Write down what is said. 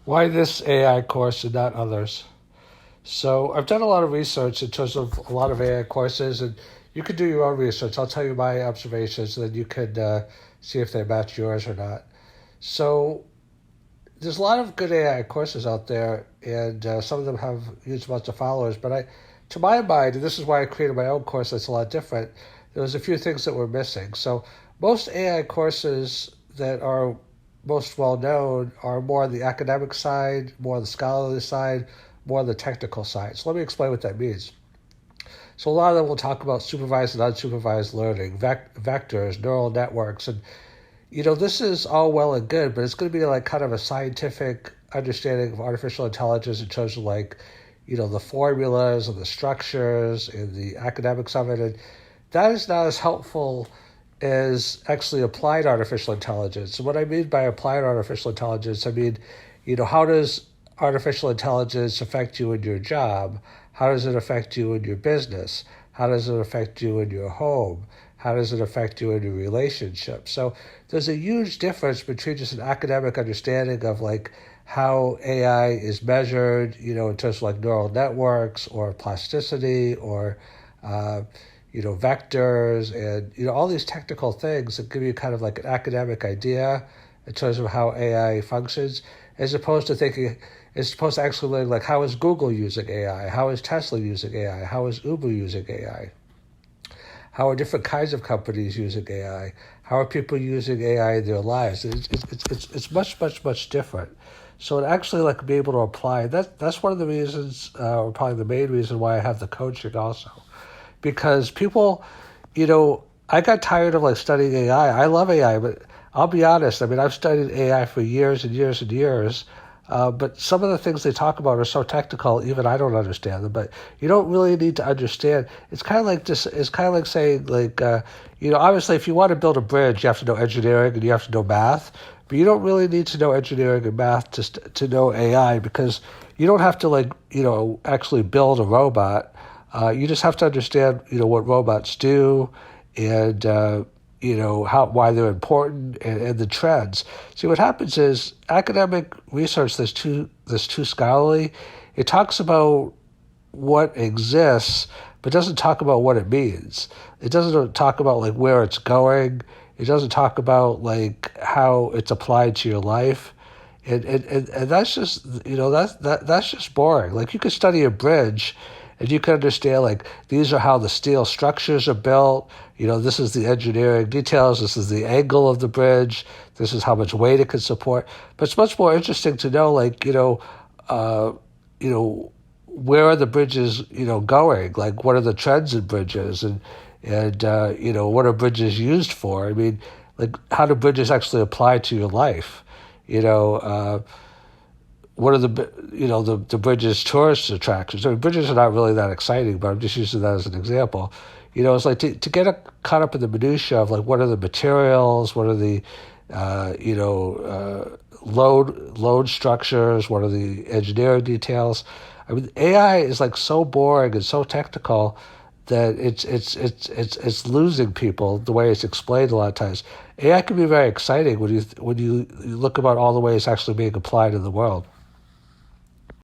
Why this AI course and not others? So I've done a lot of research in terms of a lot of AI courses, and you can do your own research. I'll tell you my observations, and then you can see if they match yours or not. So there's a lot of good AI courses out there, and some of them have huge amounts of followers. But to my mind, and this is why I created my own course that's a lot different, there was a few things that were missing. So most AI courses that are most well known are more on the academic side, more on the scholarly side, more on the technical side. So let me explain what that means. So a lot of them will talk about supervised and unsupervised learning, vectors, neural networks, and this is all well and good, but it's going to be like kind of a scientific understanding of artificial intelligence in terms of the formulas and the structures and the academics of it. And that is not as helpful as actually applied artificial intelligence. And what I mean by applied artificial intelligence, I mean, how does artificial intelligence affect you in your job? How does it affect you in your business? How does it affect you in your home? How does it affect you in your relationship? So there's a huge difference between just an academic understanding of how AI is measured, in terms of neural networks or plasticity or, vectors and, all these technical things that give you kind of like an academic idea in terms of how AI functions, as opposed to actually learning how is Google using AI? How is Tesla using AI? How is Uber using AI? How are different kinds of companies using AI? How are people using AI in their lives? It's much, much, much different. So it actually be able to apply. That's one of the reasons, or probably the main reason why I have the coaching also. Because people, I got tired of studying AI. I love AI, but I'll be honest. I mean, I've studied AI for years and years and years. But some of the things they talk about are so technical, even I don't understand them. But you don't really need to understand. It's kind of like saying, obviously, if you want to build a bridge, you have to know engineering and you have to know math. But you don't really need to know engineering and math to know AI, because you don't have to actually build a robot. You just have to understand what robots do and why they're important and the trends. See, what happens is academic research that's too scholarly, it talks about what exists, but doesn't talk about what it means. It doesn't talk about where it's going. It doesn't talk about how it's applied to your life. And that's just that's just boring. You could study a bridge and you can understand these are how the steel structures are built. This is the engineering details. This is the angle of the bridge. This is how much weight it can support. But it's much more interesting to know where are the bridges going? What are the trends in bridges and what are bridges used for? I mean, how do bridges actually apply to your life? What are the bridges' tourist attractions? I mean, bridges are not really that exciting, but I'm just using that as an example. It's to get caught up in the minutia of what are the materials, what are the load structures, what are the engineering details. I mean, AI is so boring and so technical that it's losing people the way it's explained a lot of times. AI can be very exciting when you look about all the ways it's actually being applied in the world.